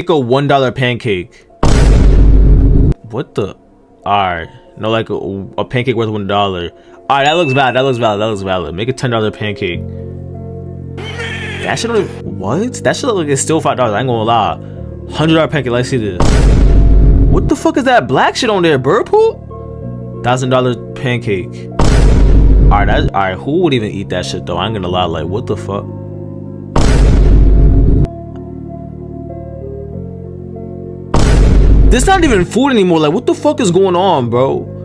Make a $1 pancake. What the? Alright. No, like a pancake worth $1. Alright, that looks valid. That looks valid. That looks valid. Make a $10 pancake. That shit don't even, what? That shit look like it's still $5. I ain't gonna lie. $100 pancake. Let's see this. What the fuck is that black shit on there? Bird poop? $1,000 pancake. Alright, who would even eat that shit though? I ain't gonna lie. Like, what the fuck? This not even food anymore. Like, what the fuck is going on, bro?